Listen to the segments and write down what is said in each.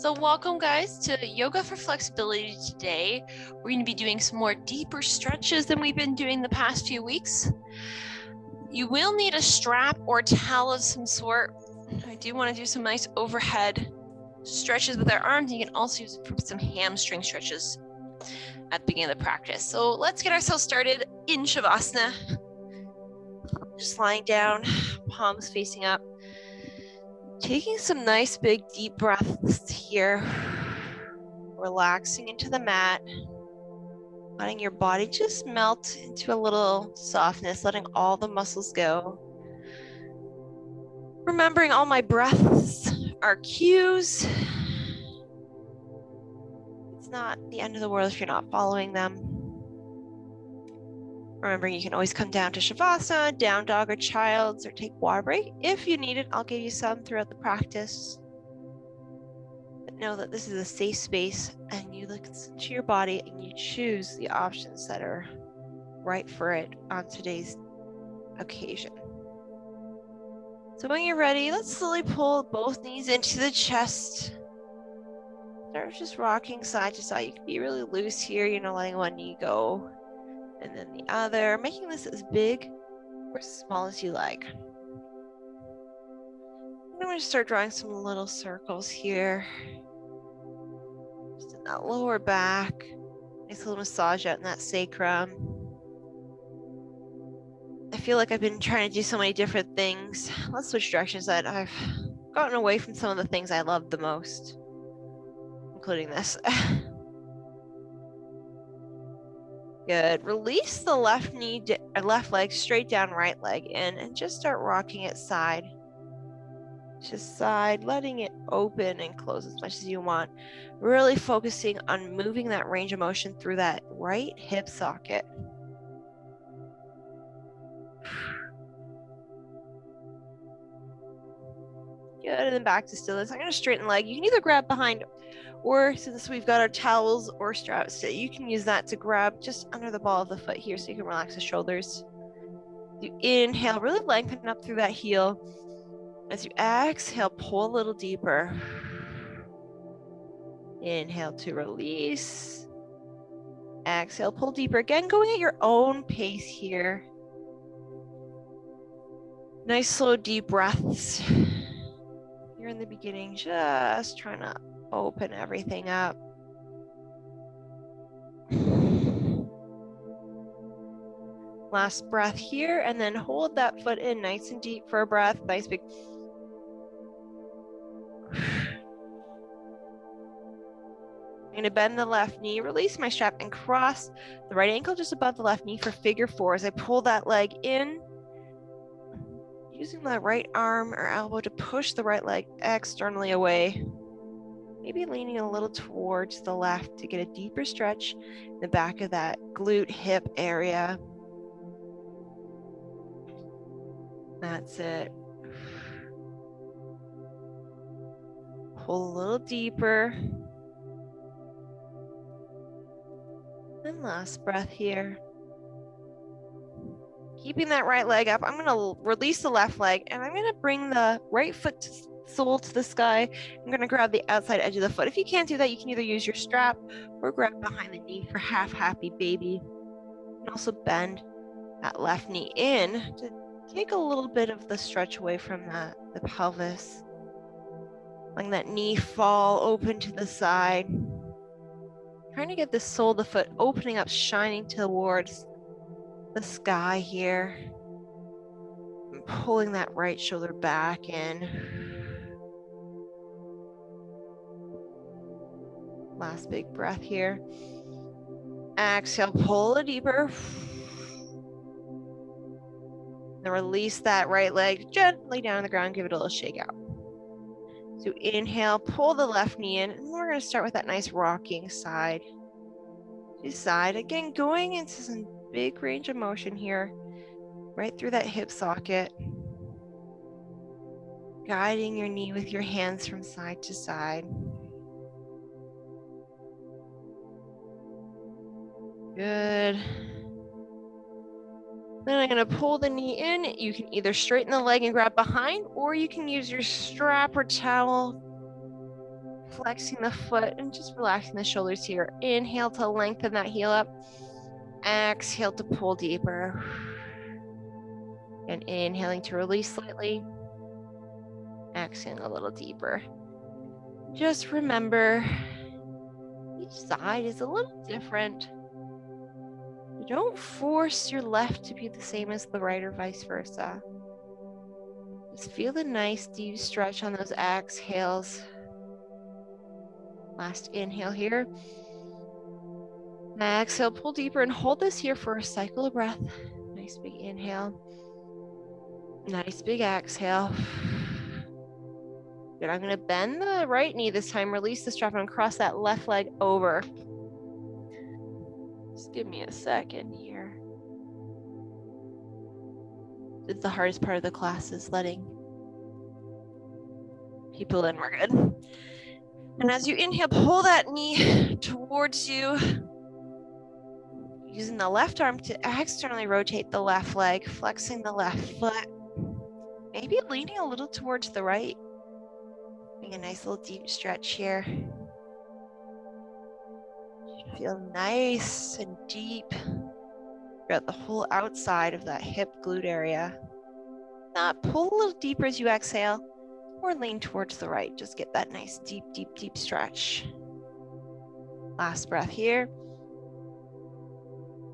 So welcome guys to Yoga for Flexibility today. We're going to be doing some more deeper stretches than we've been doing the past few weeks. You will need a strap or towel of some sort. I do want to do some nice overhead stretches with our arms. You can also use it for some hamstring stretches at the beginning of the practice. So let's get ourselves started in Shavasana. Just lying down, palms facing up. Taking some nice big deep breaths here. Relaxing into the mat. Letting your body just melt into a little softness, letting all the muscles go. Remembering all my breaths are cues. It's not the end of the world if you're not following them. Remembering you can always come down to Shavasana, down dog or child's, or take water break. If you need it, I'll give you some throughout the practice. But know that this is a safe space and you look into your body and you choose the options that are right for it on today's occasion. So when you're ready, let's slowly pull both knees into the chest. Start just rocking side to side. You can be really loose here, letting one knee go and then the other, making this as big or small as you like. I'm going to start drawing some little circles here. Just in that lower back. Nice little massage out in that sacrum. I feel like I've been trying to do so many different things. Let's switch directions. That I've gotten away from some of the things I love the most, including this. Good. Release the left knee, left leg straight down, right leg in, and just start rocking it side to side, letting it open and close as much as you want. Really focusing on moving that range of motion through that right hip socket. Good, and then back to stillness. I'm going to straighten the leg. You can either grab behind, or since we've got our towels or straps, you can use that to grab just under the ball of the foot here so you can relax the shoulders. You inhale, really lengthen up through that heel. As you exhale, pull a little deeper. Inhale to release. Exhale, pull deeper. Again, going at your own pace here. Nice, slow, deep breaths. You're in the beginning, just trying to open everything up. Last breath here, and then hold that foot in nice and deep for a breath. Nice big. I'm going to bend the left knee, release my strap, and cross the right ankle just above the left knee for figure four as I pull that leg in. Using the right arm or elbow to push the right leg externally away. Maybe leaning a little towards the left to get a deeper stretch in the back of that glute hip area. That's it. Pull a little deeper. And last breath here. Keeping that right leg up, I'm going to release the left leg and I'm going to bring the right foot sole to the sky. I'm going to grab the outside edge of the foot. If you can't do that, you can either use your strap or grab behind the knee for half happy baby. And also bend that left knee in to take a little bit of the stretch away from the pelvis. Letting that knee fall open to the side. Trying to get the sole of the foot opening up, shining towards the sky here. And pulling that right shoulder back in. Last big breath here. Exhale, pull it deeper. Then release that right leg gently down on the ground, give it a little shake out. So inhale, pull the left knee in, and we're going to start with that nice rocking side to side. Again, going into some big range of motion here, right through that hip socket. Guiding your knee with your hands from side to side. Good. Then I'm going to pull the knee in. You can either straighten the leg and grab behind, or you can use your strap or towel flexing the foot and just relaxing the shoulders here. Inhale to lengthen that heel up. Exhale to pull deeper. And inhaling to release slightly. Exhaling a little deeper. Just remember, each side is a little different. You don't force your left to be the same as the right or vice versa. Just feel the nice deep stretch on those exhales. Last inhale here. Exhale, pull deeper and hold this here for a cycle of breath. Nice big inhale. Nice big exhale. Good. I'm going to bend the right knee this time. Release the strap and cross that left leg over. Just give me a second here. It's the hardest part of the class is letting people in. We're good. And as you inhale, pull that knee towards you. Using the left arm to externally rotate the left leg, flexing the left foot. Maybe leaning a little towards the right. Doing a nice little deep stretch here. Feel nice and deep throughout the whole outside of that hip glute area. Now pull a little deeper as you exhale or lean towards the right. Just get that nice deep, deep, deep stretch. Last breath here.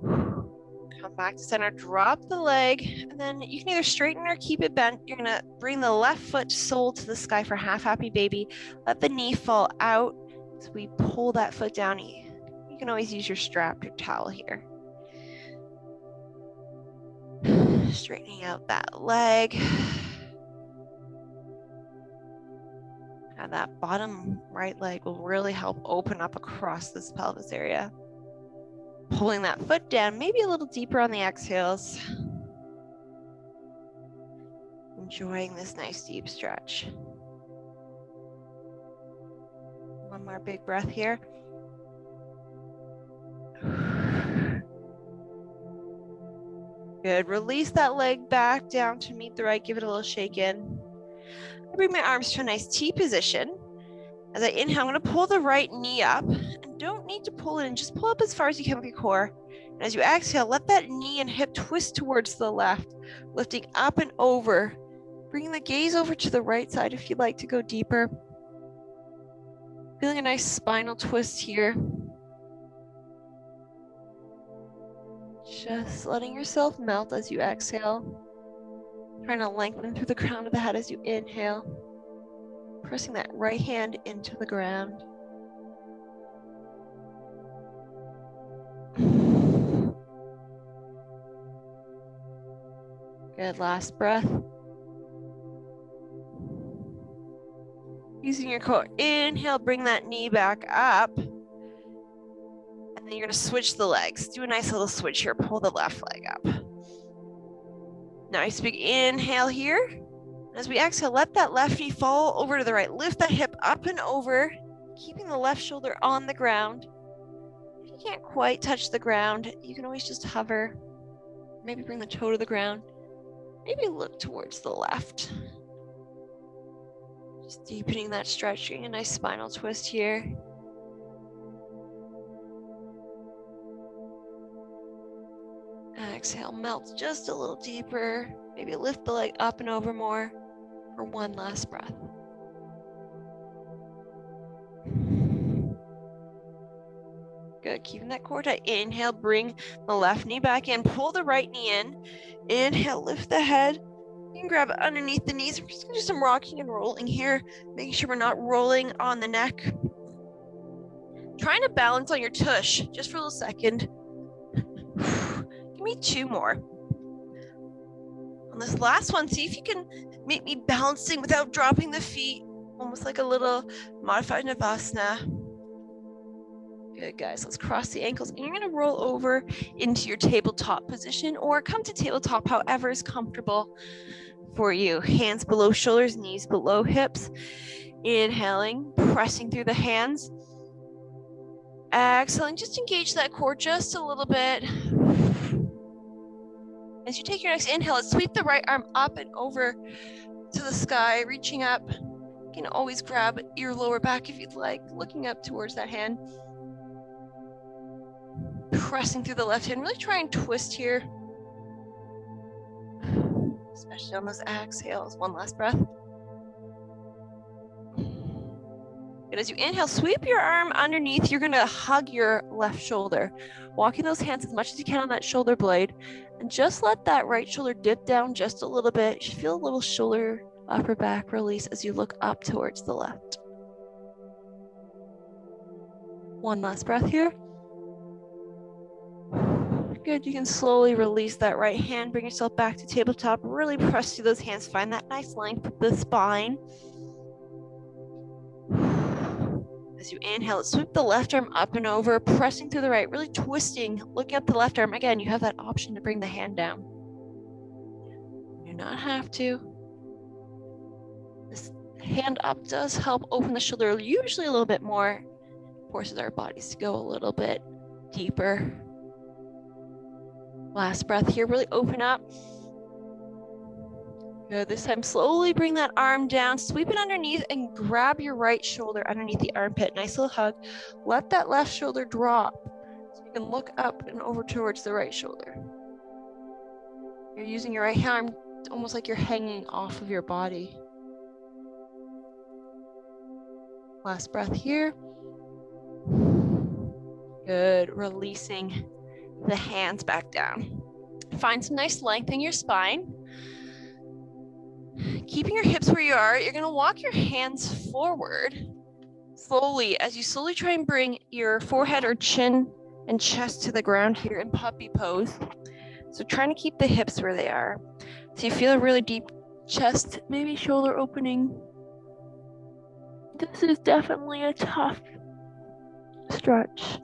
Come back to center, drop the leg, and then you can either straighten or keep it bent. You're gonna bring the left foot sole to the sky for half happy baby. Let the knee fall out as we pull that foot down. You can always use your strap or towel here. Straightening out that leg. And that bottom right leg will really help open up across this pelvis area. Pulling that foot down, maybe a little deeper on the exhales. Enjoying this nice deep stretch. One more big breath here. Good. Release that leg back down to meet the right. Give it a little shake in. I bring my arms to a nice T position. As I inhale, I'm going to pull the right knee up. And don't need to pull it in. Just pull up as far as you can with your core. And as you exhale, let that knee and hip twist towards the left, lifting up and over. Bringing the gaze over to the right side if you'd like to go deeper. Feeling a nice spinal twist here. Just letting yourself melt as you exhale. Trying to lengthen through the crown of the head as you inhale. Pressing that right hand into the ground. Good, last breath. Using your core, inhale, bring that knee back up. And then you're gonna switch the legs. Do a nice little switch here, pull the left leg up. Nice big inhale here. As we exhale, let that left knee fall over to the right. Lift that hip up and over, keeping the left shoulder on the ground. If you can't quite touch the ground, you can always just hover. Maybe bring the toe to the ground. Maybe look towards the left. Just deepening that stretch, getting a nice spinal twist here. Exhale, melt just a little deeper. Maybe lift the leg up and over more for one last breath. Good, keeping that core tight. Inhale, bring the left knee back in. Pull the right knee in. Inhale, lift the head. You can grab it underneath the knees. We're just gonna do some rocking and rolling here, making sure we're not rolling on the neck. Trying to balance on your tush, just for a little second. Give me two more. On this last one, see if you can make me balancing without dropping the feet, almost like a little modified Navasana. Good, guys. Let's cross the ankles. And you're going to roll over into your tabletop position or come to tabletop, however is comfortable for you. Hands below shoulders, knees below hips. Inhaling, pressing through the hands. Exhaling, just engage that core just a little bit. As you take your next inhale, let's sweep the right arm up and over to the sky, reaching up, You can always grab your lower back if you'd like, looking up towards that hand. Pressing through the left hand, really try and twist here. Especially on those exhales. One last breath. And as you inhale, sweep your arm underneath. You're gonna hug your left shoulder, walking those hands as much as you can on that shoulder blade, and just let that right shoulder dip down just a little bit. You should feel a little shoulder, upper back release as you look up towards the left. One last breath here. Good, you can slowly release that right hand, bring yourself back to tabletop, really press through those hands, find that nice length of the spine. As you inhale, sweep the left arm up and over, pressing through the right, really twisting, looking up the left arm. Again, you have that option to bring the hand down. You do not have to. This hand up does help open the shoulder usually a little bit more, forces our bodies to go a little bit deeper. Last breath here, really open up. Good, this time slowly bring that arm down, sweep it underneath and grab your right shoulder underneath the armpit. Nice little hug. Let that left shoulder drop so you can look up and over towards the right shoulder. You're using your right arm almost like you're hanging off of your body. Last breath here. Good, releasing the hands back down. Find some nice length in your spine. Keeping your hips where you are, you're gonna walk your hands forward slowly as you slowly try and bring your forehead or chin and chest to the ground here in puppy pose. So trying to keep the hips where they are. So you feel a really deep chest, maybe shoulder opening. This is definitely a tough stretch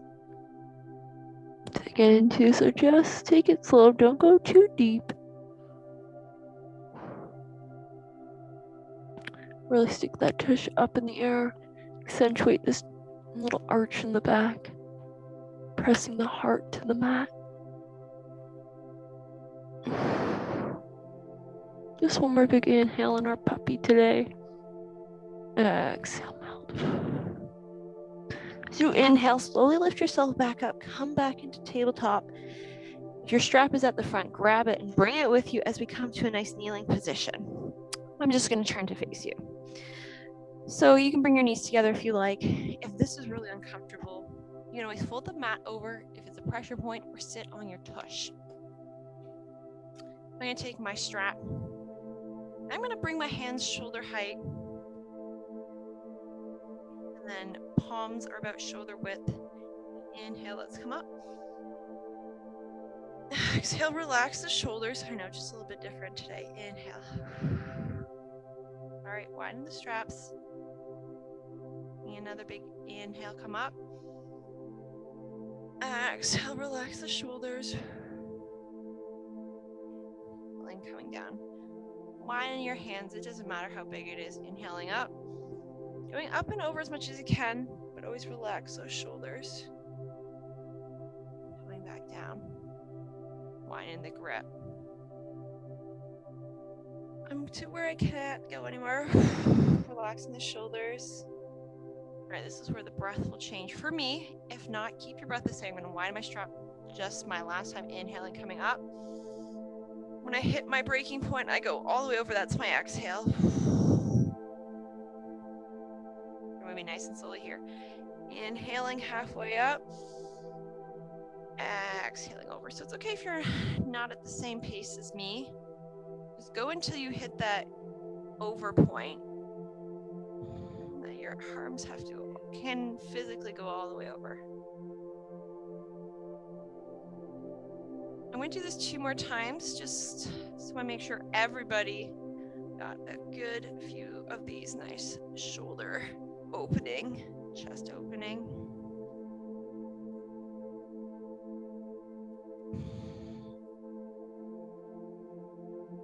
to get into, so just take it slow, don't go too deep. Really stick that tush up in the air, accentuate this little arch in the back, pressing the heart to the mat. Just one more big inhale in our puppy today. Exhale, melt. As you inhale, slowly lift yourself back up, come back into tabletop. If your strap is at the front, grab it and bring it with you as we come to a nice kneeling position. I'm just going to turn to face you. So you can bring your knees together if you like. If this is really uncomfortable, you can always fold the mat over if it's a pressure point or sit on your tush. I'm going to take my strap. I'm going to bring my hands shoulder height. And then palms are about shoulder width. Inhale, let's come up. Exhale, relax the shoulders. I know, just a little bit different today. Inhale. All right, widen the straps. Another big inhale, come up. Exhale, relax the shoulders. And coming down. Widen your hands, it doesn't matter how big it is. Inhaling up. Going up and over as much as you can, but always relax those shoulders. Coming back down. Widen the grip. I'm to where I can't go anymore. Relaxing the shoulders. All right, this is where the breath will change for me. If not, keep your breath the same. I'm gonna widen my strap just my last time inhaling, coming up. When I hit my breaking point, I go all the way over. That's my exhale. We're moving nice and slowly here. Inhaling halfway up. Exhaling over. So it's okay if you're not at the same pace as me. Just go until you hit that over point. That your arms can physically go all the way over. I'm going to do this 2 more times, just so I make sure everybody got a good few of these nice shoulder opening, chest opening.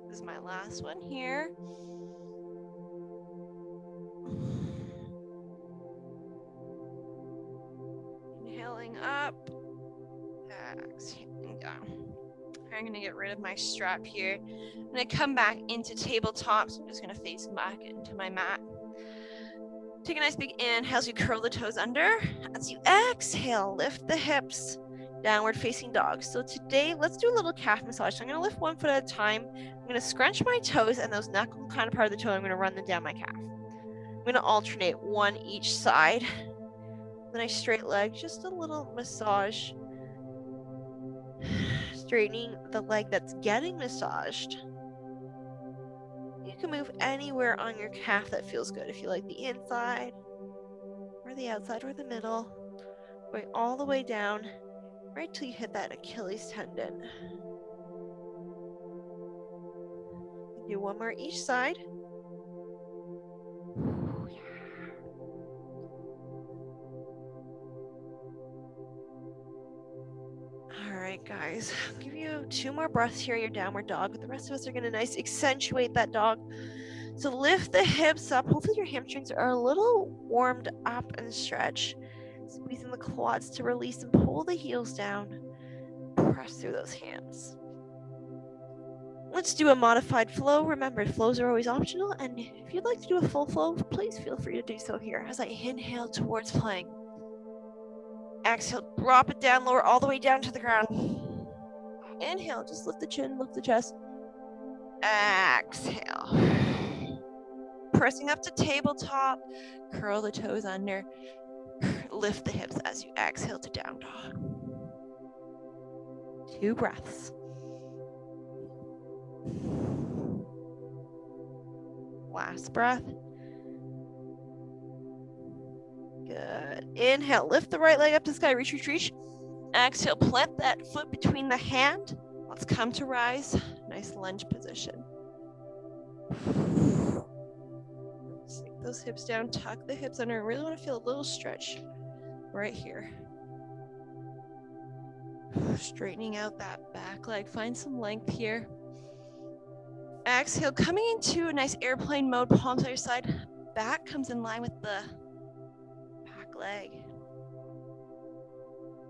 This is my last one here. Inhaling up, exhaling down. I'm going to get rid of my strap here. I'm going to come back into tabletop, so I'm just going to face back into my mat. Take a nice big inhale as you curl the toes under. As you exhale, lift the hips, downward facing dog. So today, let's do a little calf massage. So I'm gonna lift one foot at a time. I'm gonna scrunch my toes, and those knuckle kind of part of the toe, I'm gonna run them down my calf. I'm gonna alternate one each side. Then I straight leg, just a little massage. Straightening the leg that's getting massaged. You can move anywhere on your calf that feels good. If you like the inside, or the outside, or the middle. Going all the way down, right till you hit that Achilles tendon. Do one more each side. All right, guys, I'll give you 2 more breaths here, your downward dog. The rest of us are gonna accentuate that dog. So lift the hips up. Hopefully your hamstrings are a little warmed up and stretch. Squeezing the quads to release and pull the heels down. Press through those hands. Let's do a modified flow. Remember, flows are always optional, and if you'd like to do a full flow, please feel free to do so here as I inhale towards plank. Exhale, drop it down, lower all the way down to the ground. Inhale, just lift the chin, lift the chest. Exhale. Pressing up to tabletop, curl the toes under, lift the hips as you exhale to down dog. 2 breaths. Last breath. Good. Inhale, lift the right leg up to the sky, reach, reach, reach. Exhale, plant that foot between the hand. Let's come to rise. Nice lunge position. Sink those hips down, tuck the hips under. I really want to feel a little stretch right here. Straightening out that back leg. Find some length here. Exhale, coming into a nice airplane mode, palms on your side. Back comes in line with the back leg.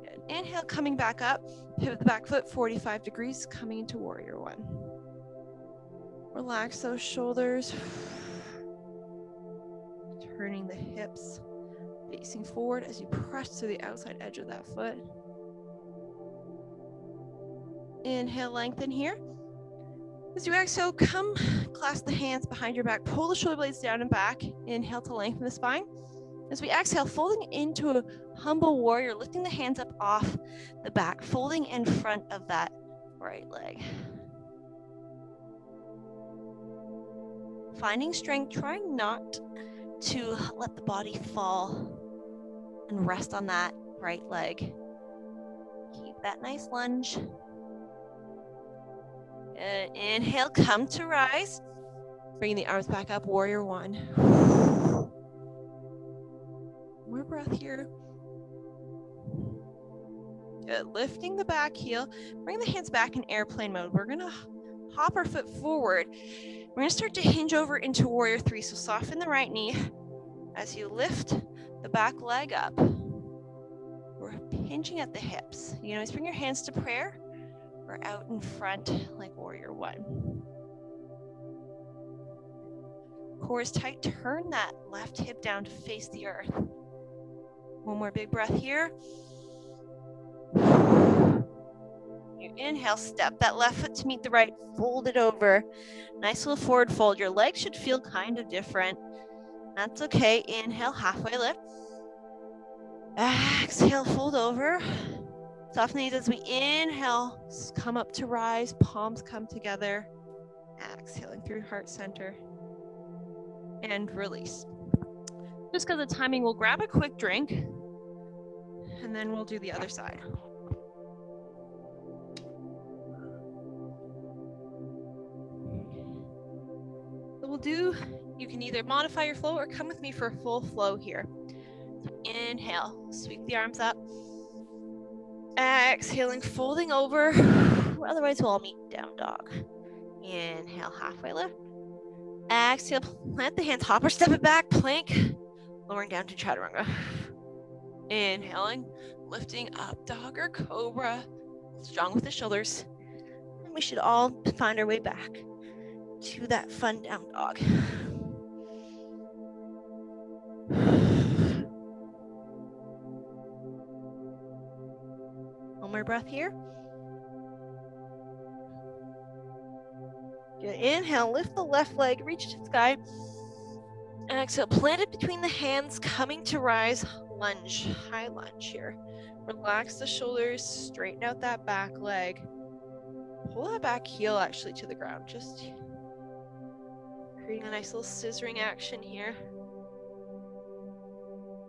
Good. Inhale, coming back up. Pivot the back foot 45 degrees, coming into warrior one. Relax those shoulders. Turning the hips, facing forward as you press to the outside edge of that foot. Inhale, lengthen here. As you exhale, come clasp the hands behind your back, pull the shoulder blades down and back. Inhale to lengthen the spine. As we exhale, folding into a humble warrior, lifting the hands up off the back, folding in front of that right leg. Finding strength, trying not to let the body fall and rest on that right leg. Keep that nice lunge. Good. Inhale, come to rise. Bring the arms back up, warrior one. More breath here. Good. Lifting the back heel. Bring the hands back in airplane mode. We're gonna hop our foot forward. We're gonna start to hinge over into warrior three. So soften the right knee as you lift the back leg up. We're hinging at the hips. You can always bring your hands to prayer or out in front like warrior one. Core is tight. Turn that left hip down to face the earth. One more big breath here. You inhale, step that left foot to meet the right, fold it over. Nice little forward fold. Your legs should feel kind of different. That's okay. Inhale, halfway lift. Exhale, fold over. Soften the knees as we inhale, come up to rise, palms come together. Exhaling through heart center. And release. Just because of timing, we'll grab a quick drink and then we'll do the other side. So we'll do, you can either modify your flow or come with me for a full flow here. Inhale, sweep the arms up. Exhaling, folding over. Otherwise, we'll all meet down dog. Inhale, halfway lift. Exhale, plant the hands, hop or step it back, plank. Lowering down to chaturanga. Inhaling, lifting up, dog or cobra. Strong with the shoulders. And we should all find our way back to that fun down dog. One more breath here. Good. Inhale, lift the left leg, reach to the sky. Exhale, plant it between the hands, coming to rise, lunge, high lunge here. Relax the shoulders, straighten out that back leg. Pull that back heel actually to the ground, just creating a nice little scissoring action here.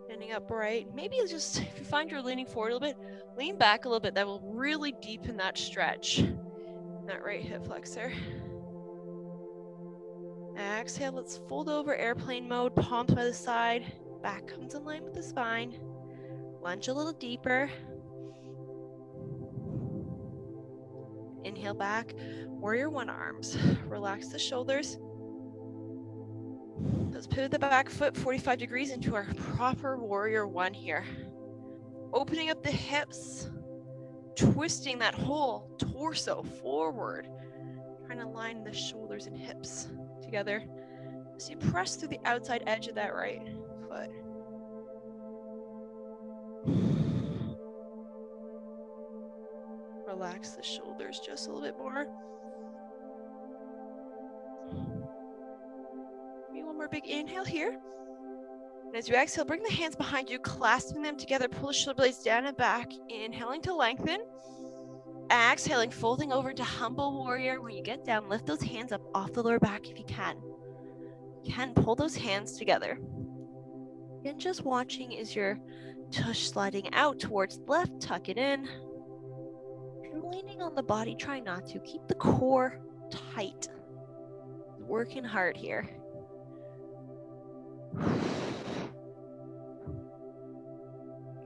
Standing upright. Maybe just, if you find you're leaning forward a little bit, lean back a little bit. That will really deepen that stretch in that right hip flexor. Exhale, let's fold over airplane mode, palms by the side. Back comes in line with the spine. Lunge a little deeper. Inhale back, warrior one arms. Relax the shoulders. Let's pivot the back foot 45 degrees into our proper warrior one here. Opening up the hips, twisting that whole torso forward. Trying to line the shoulders and hips together. So you press through the outside edge of that right foot. Relax the shoulders just a little bit more. Maybe one more big inhale here. And as you exhale, bring the hands behind you, clasping them together, pull the shoulder blades down and back. Inhaling to lengthen. Exhaling, folding over to humble warrior. When you get down, lift those hands up off the lower back if you can. Pull those hands together. And just watching as your tush sliding out towards the left, tuck it in. If you're leaning on the body, try not to. Keep the core tight. Working hard here.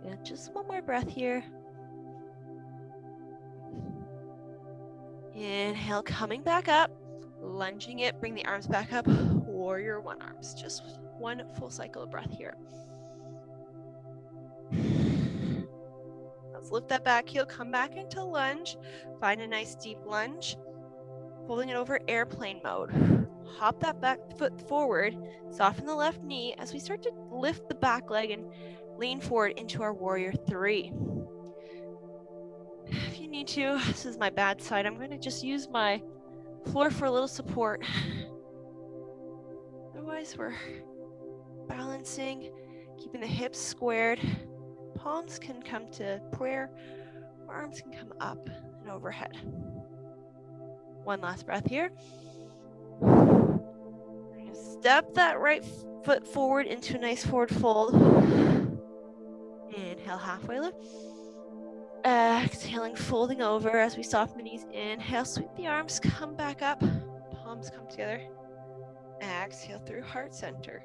Good. Just one more breath here. Inhale, coming back up, lunging it, bring the arms back up, warrior one arms. Just one full cycle of breath here. Let's lift that back heel, come back into lunge, find a nice deep lunge, folding it over airplane mode. Hop that back foot forward, soften the left knee as we start to lift the back leg and lean forward into our warrior three. If you need to, this is my bad side, I'm going to just use my floor for a little support. Otherwise, we're balancing, keeping the hips squared. Palms can come to prayer, arms can come up and overhead. One last breath here. Step that right foot forward into a nice forward fold. Inhale, halfway lift. Exhaling, folding over as we soften the knees. Inhale, sweep the arms, come back up. Palms come together. Exhale through heart center.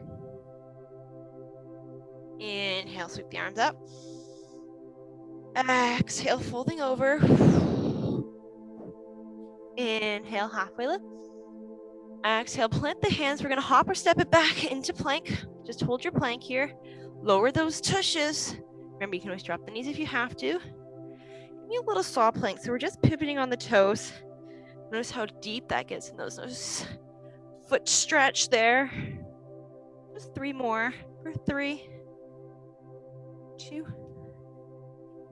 Inhale, sweep the arms up. Exhale, folding over. Inhale, halfway lift. Exhale, plant the hands. We're going to hop or step it back into plank. Just hold your plank here. Lower those tushes. Remember, you can always drop the knees if you have to. Give me a little saw plank. So we're just pivoting on the toes. Notice how deep that gets in those nose. Foot stretch there. Just three more. For 3, 2,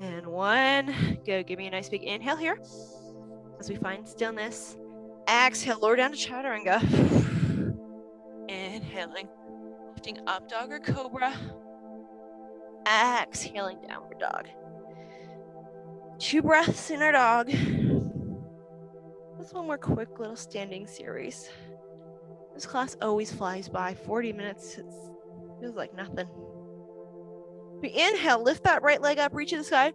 and 1. Good. Give me a nice big inhale here as we find stillness. Exhale, lower down to chaturanga. Inhaling, lifting up dog or cobra. Exhaling, downward dog. 2 breaths in our dog. Just one more quick little standing series. This class always flies by. 40 minutes, it feels like nothing. We inhale, lift that right leg up, reach to the sky.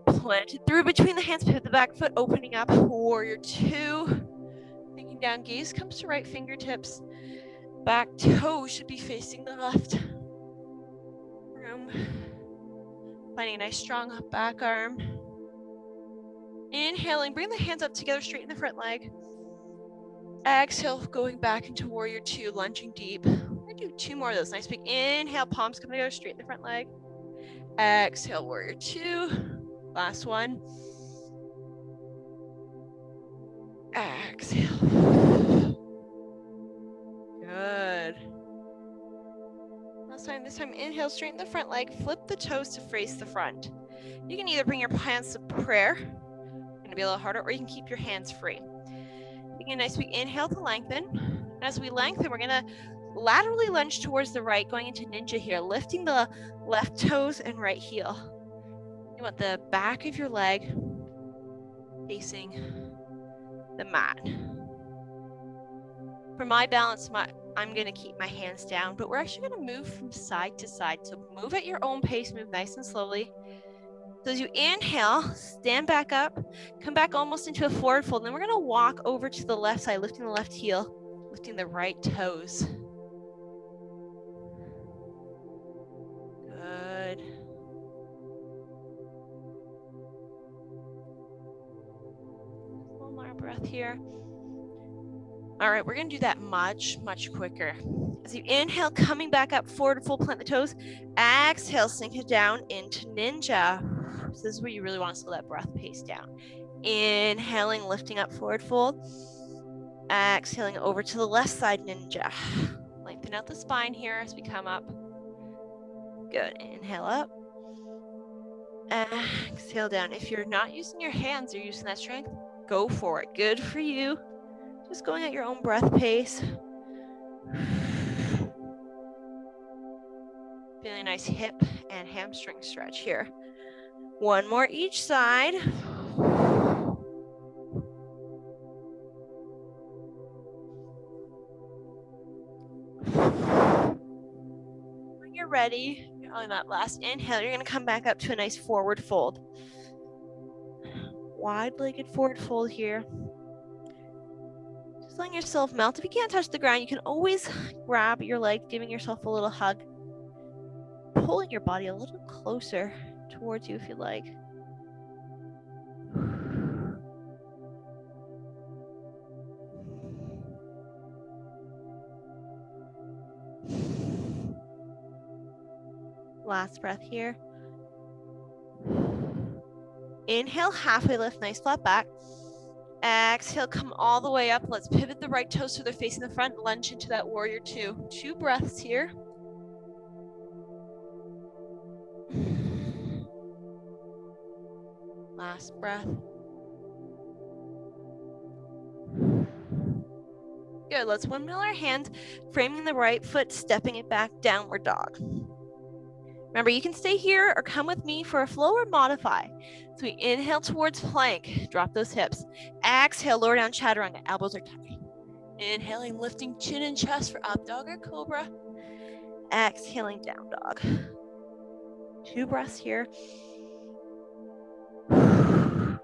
Plant it through between the hands, pivot the back foot, opening up, warrior 2. Thinking down, gaze comes to right fingertips. Back toe should be facing the left. Room. Finding a nice strong back arm. Inhaling, bring the hands up together, straighten the front leg. Exhale, going back into warrior 2, lunging deep. We're gonna do 2 more of those. Nice big inhale, palms come together, straighten the front leg. Exhale, warrior 2. Last one. Exhale. Good. Last time, this time inhale, straighten the front leg, flip the toes to face the front. You can either bring your hands to prayer, it's gonna be a little harder, or you can keep your hands free. Taking a nice big inhale to lengthen. And as we lengthen, we're gonna laterally lunge towards the right, going into ninja here, lifting the left toes and right heel. You want the back of your leg facing the mat. For my balance, I'm gonna keep my hands down, but we're actually gonna move from side to side. So move at your own pace, move nice and slowly. So as you inhale, stand back up, come back almost into a forward fold. And then we're gonna walk over to the left side, lifting the left heel, lifting the right toes. Good. One more breath here. All right, we're gonna do that much, much quicker. As you inhale, coming back up, forward fold, plant the toes. Exhale, sink it down into ninja. So this is where you really want to slow that breath pace down. Inhaling, lifting up, forward fold. Exhaling over to the left side, ninja. Lengthen out the spine here as we come up. Good, inhale up. Exhale down. If you're not using your hands, you're using that strength, go for it. Good for you. Just going at your own breath pace. Feeling a nice hip and hamstring stretch here. One more each side. When you're ready, on that last inhale, you're going to come back up to a nice forward fold. Wide-legged forward fold here. Just letting yourself melt. If you can't touch the ground, you can always grab your leg, giving yourself a little hug. Pulling your body a little closer towards you if you like. Last breath here. Inhale, halfway lift, nice flat back. Exhale, come all the way up. Let's pivot the right toes so they're facing the front. Lunge into that warrior two. 2 breaths here. Last breath. Good, let's windmill our hands, framing the right foot, stepping it back, downward dog. Remember, you can stay here or come with me for a flow or modify. So we inhale towards plank, drop those hips. Exhale, lower down chaturanga, elbows are tight. Inhaling, lifting chin and chest for up dog or cobra. Exhaling, down dog. 2 breaths here. And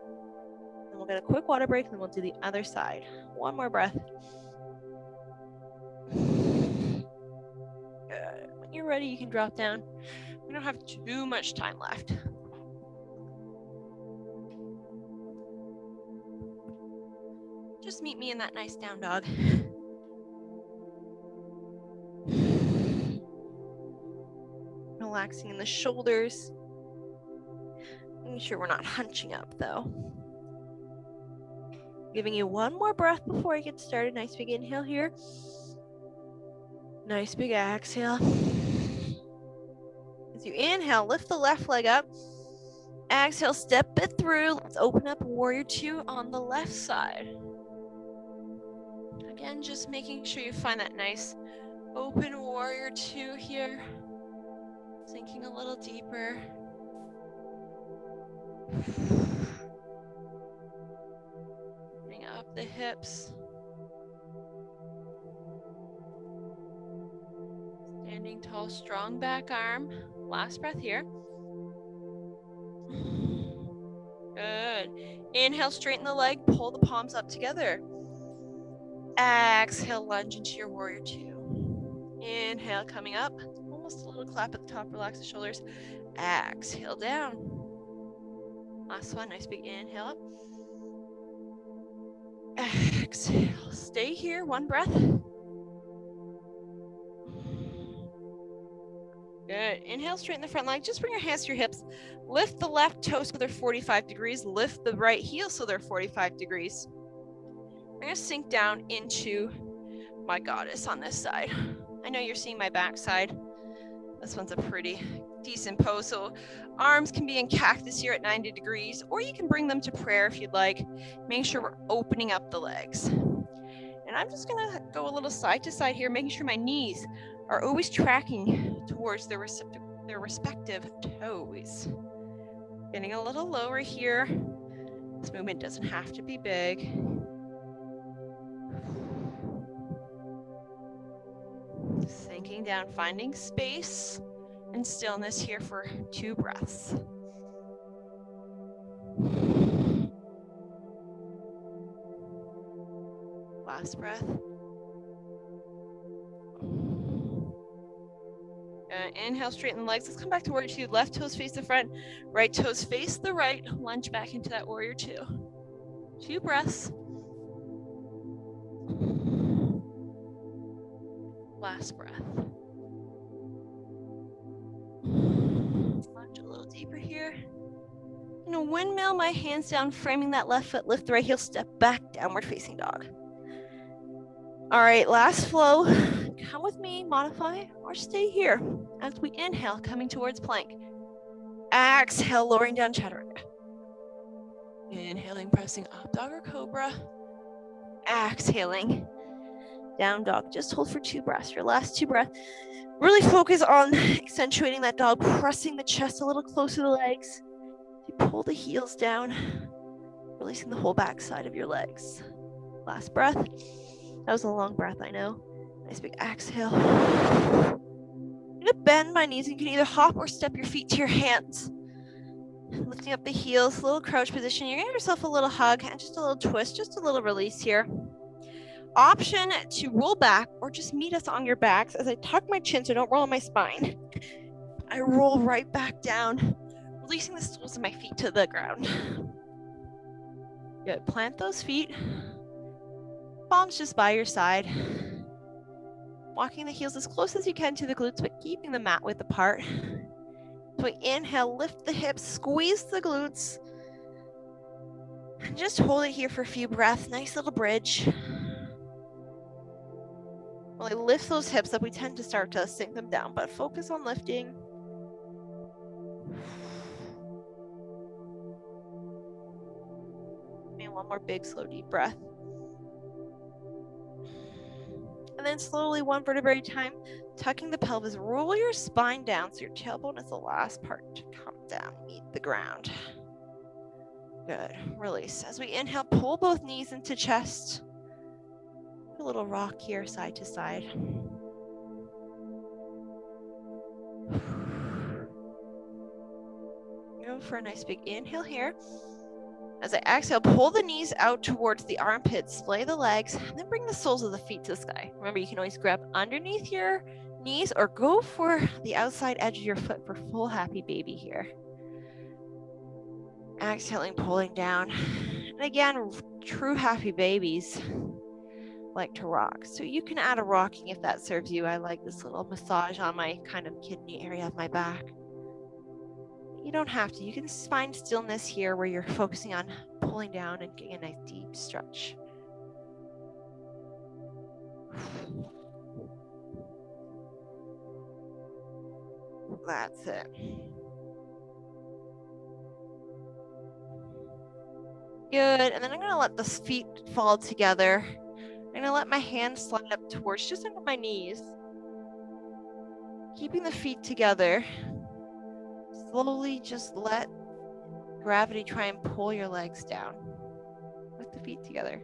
we'll get a quick water break, and then we'll do the other side. 1 more breath. Good. When you're ready, you can drop down. We don't have too much time left. Just meet me in that nice down dog. Relaxing in the shoulders. Making sure we're not hunching up though. Giving you 1 more breath before I get started. Nice big inhale here. Nice big exhale. As you inhale, lift the left leg up. Exhale, step it through. Let's open up warrior two on the left side. Again, just making sure you find that nice open warrior two here. Sinking a little deeper. Bring up the hips. Standing tall, strong back arm. Last breath here. Good. Inhale, straighten the leg, pull the palms up together. Exhale, lunge into your warrior two. Inhale, coming up. Almost a little clap at the top, relax the shoulders. Exhale, down. Last one, nice big inhale up. Exhale, stay here, 1 breath. Good. Inhale, straighten the front leg. Just bring your hands to your hips. Lift the left toe so they're 45 degrees. Lift the right heel so they're 45 degrees. We're going to sink down into my goddess on this side. I know you're seeing my back side. This one's a pretty decent pose. So arms can be in cactus here at 90 degrees, or you can bring them to prayer if you'd like. Make sure we're opening up the legs. And I'm just gonna go a little side to side here, making sure my knees are always tracking towards their respective toes. Getting a little lower here. This movement doesn't have to be big. Sinking down, finding space and stillness here for 2 breaths. Last breath. Inhale, straighten the legs. Let's come back to warrior 2. Left toes face the front, right toes face the right. Lunge back into that warrior 2. 2 breaths. Last breath. Lunge a little deeper here. I'm gonna windmill my hands down, framing that left foot, lift the right heel, step back, downward facing dog. All right, last flow. Come with me, modify, or stay here as we inhale, coming towards plank. Exhale, lowering down chaturanga. Inhaling, pressing up, dog or cobra. Exhaling, down dog. Just hold for 2 breaths. Your last 2 breaths. Really focus on accentuating that dog, pressing the chest a little closer to the legs. You pull the heels down, releasing the whole back side of your legs. Last breath. That was a long breath, I know. Nice big exhale. I'm gonna bend my knees. You can either hop or step your feet to your hands. Lifting up the heels, little crouch position. You're gonna give yourself a little hug and just a little twist, just a little release here. Option to roll back or just meet us on your backs as I tuck my chin so I don't roll on my spine. I roll right back down, releasing the soles of my feet to the ground. Good. Plant those feet. Palms just by your side. Walking the heels as close as you can to the glutes, but keeping the mat width apart. So we inhale, lift the hips, squeeze the glutes. And just hold it here for a few breaths. Nice little bridge. When I lift those hips up, we tend to start to sink them down, but focus on lifting. And one more big, slow, deep breath. And then slowly, one vertebrae at a time, tucking the pelvis, roll your spine down so your tailbone is the last part to come down, meet the ground. Good. Release. As we inhale, pull both knees into chest. A little rock here, side to side. Go for a nice big inhale here. As I exhale, pull the knees out towards the armpits, splay the legs, and then bring the soles of the feet to the sky. Remember, you can always grab underneath your knees or go for the outside edge of your foot for full happy baby here. Exhaling, pulling down. And again, true happy babies like to rock. So you can add a rocking if that serves you. I like this little massage on my kind of kidney area of my back. You don't have to. You can find stillness here where you're focusing on pulling down and getting a nice deep stretch. That's it. Good. And then I'm going to let the feet fall together. I'm going to let my hands slide up towards just under my knees. Keeping the feet together. Slowly just let gravity try and pull your legs down with the feet together.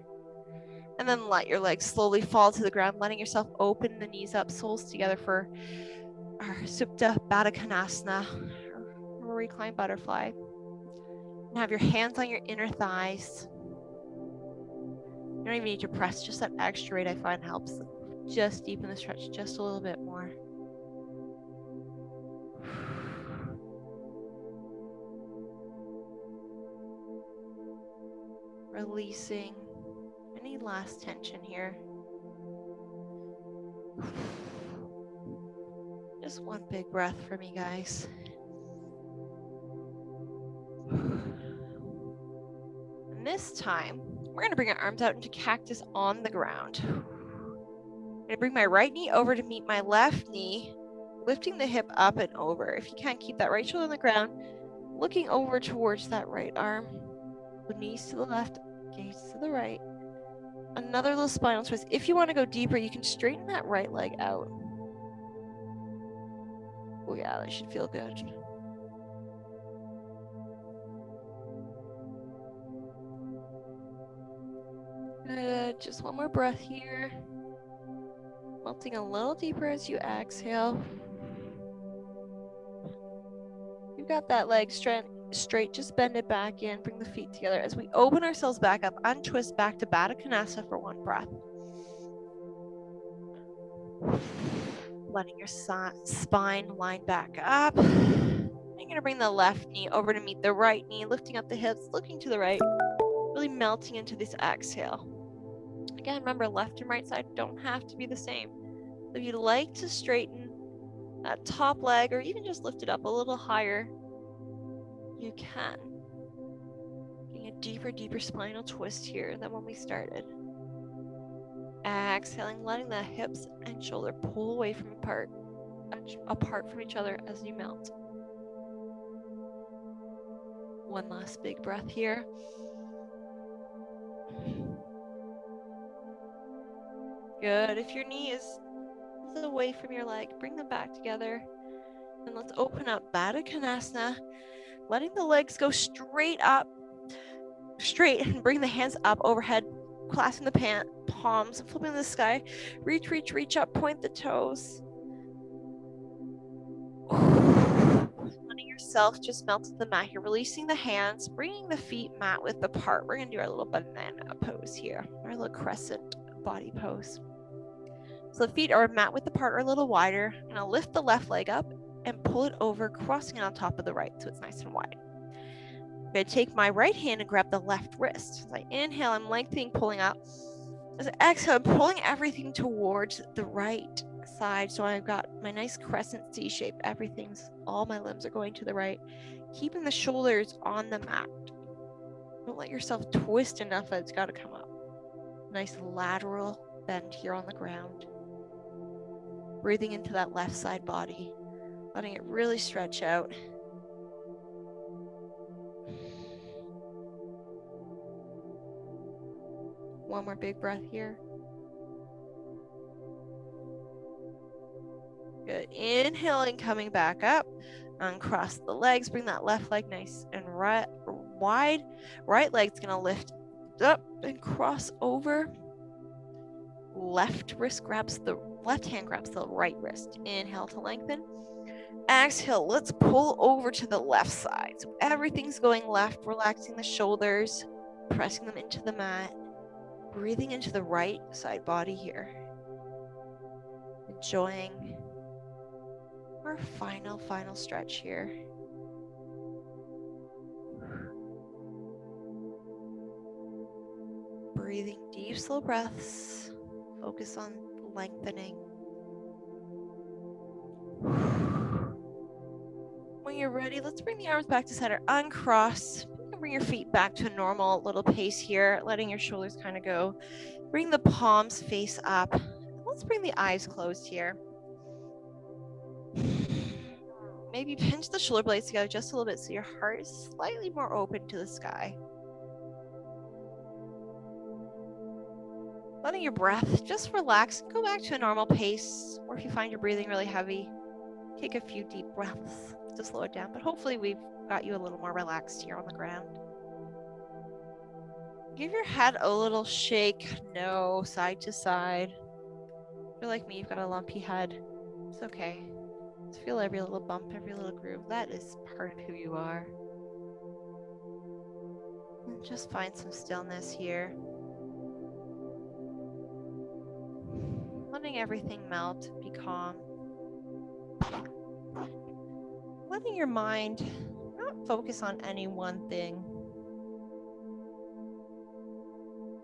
And then let your legs slowly fall to the ground, letting yourself open the knees up, soles together for our Supta Baddha Konasana, or reclined butterfly. And have your hands on your inner thighs. You don't even need to press, just that extra rate I find helps just deepen the stretch just a little bit more. Releasing any last tension here. Just one big breath for me, guys. And this time, we're going to bring our arms out into cactus on the ground. I'm going to bring my right knee over to meet my left knee. lifting the hip up and over. If you can't keep that right shoulder on the ground, looking over towards that right arm. The knees to the left, gaze to the right. Another little spinal twist. If you want to go deeper, you can straighten that right leg out. Oh yeah, that should feel good. Good. Just one more breath here. Melting a little deeper as you exhale. You've got that leg straight, just bend it back in, bring the feet together. As we open ourselves back up, untwist back to Baddha Konasana for one breath. Letting your spine line back up. You're going to bring the left knee over to meet the right knee, lifting up the hips, looking to the right, really melting into this exhale. Again, remember, left and right side don't have to be the same. So if you'd like to straighten that top leg or even just lift it up a little higher, you can. Getting a deeper spinal twist here than when we started. Exhaling, letting the hips and shoulder pull away from apart from each other as you melt. One last big breath here. Good. If your knee is away from your leg, bring them back together. And let's open up Baddha Konasana, letting the legs go straight, and bring the hands up overhead, clasping the palms and flipping to the sky. Reach up, point the toes. Letting yourself just melt to the mat here, releasing the hands, bringing the feet mat width apart. We're going to do our little banana pose here, our little crescent body pose. So the feet are mat width apart or a little wider. And I'll lift the left leg up and pull it over, crossing it on top of the right so it's nice and wide. I'm going to take my right hand and grab the left wrist. As I inhale, I'm lengthening, pulling up. As I exhale, I'm pulling everything towards the right side. So I've got my nice crescent C shape. All my limbs are going to the right. Keeping the shoulders on the mat. Don't let yourself twist enough that it's got to come up. Nice lateral bend here on the ground. Breathing into that left side body. Letting it really stretch out. One more big breath here. Good. Inhaling, coming back up. Uncross the legs. Bring that left leg nice and wide. Right leg's going to lift up and cross over. Left hand grabs the right wrist. Inhale to lengthen. Exhale, let's pull over to the left side. So everything's going left, relaxing the shoulders, pressing them into the mat. Breathing into the right side body here. Enjoying our final stretch here. Breathing deep, slow breaths. Focus on lengthening. When you're ready, let's bring the arms back to center. Uncross. Bring your feet back to a normal little pace here, letting your shoulders kind of go. Bring the palms face up. Let's bring the eyes closed here. Maybe pinch the shoulder blades together just a little bit so your heart is slightly more open to the sky. Letting your breath just relax. Go back to a normal pace. Or if you find you're breathing really heavy, take a few deep breaths to slow it down. But hopefully we've got you a little more relaxed here on the ground. Give your head a little shake, no, side to side. If you're like me, you've got a lumpy head. It's okay. Just feel every little bump, every little groove. That is part of who you are. And just find some stillness here. Letting everything melt, be calm. Letting your mind not focus on any one thing,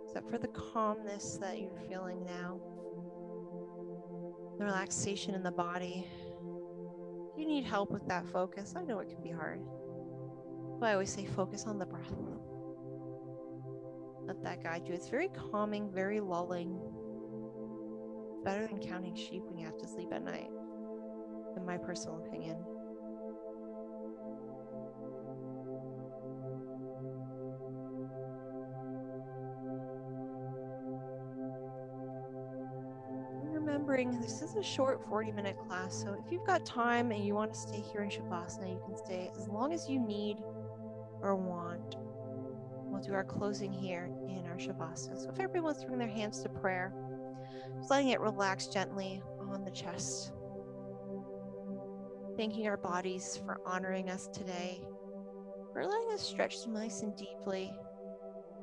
except for the calmness that you're feeling now. The relaxation in the body. If you need help with that focus, I know it can be hard. But I always say focus on the breath. Let that guide you. It's very calming, very lulling. Better than counting sheep when you have to sleep at night. in my personal opinion. Remembering this is a short 40-minute class, so if you've got time and you want to stay here in Shavasana, you can stay as long as you need or want. We'll do our closing here in our Shavasana. So if everybody wants to bring their hands to prayer, just letting it relax gently on the chest. Thanking our bodies for honoring us today, for letting us stretch nice and deeply,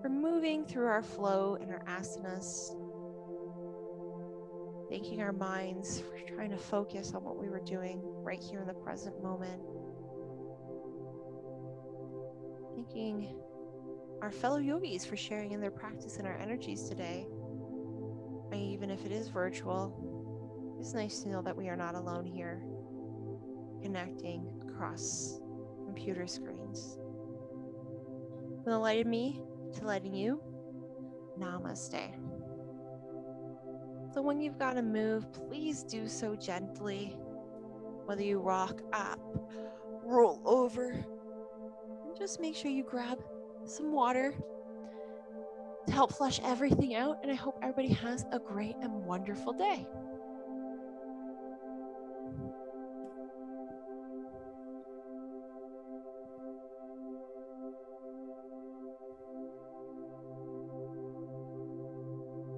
for moving through our flow and our asanas. Thanking our minds for trying to focus on what we were doing right here in the present moment. Thanking our fellow yogis for sharing in their practice and our energies today. And even if it is virtual, it's nice to know that we are not alone here, connecting across computer screens. From the light of me to lighting you, namaste. So when you've got to move, please do so gently. Whether you rock up, roll over, and just make sure you grab some water to help flush everything out. And I hope everybody has a great and wonderful day.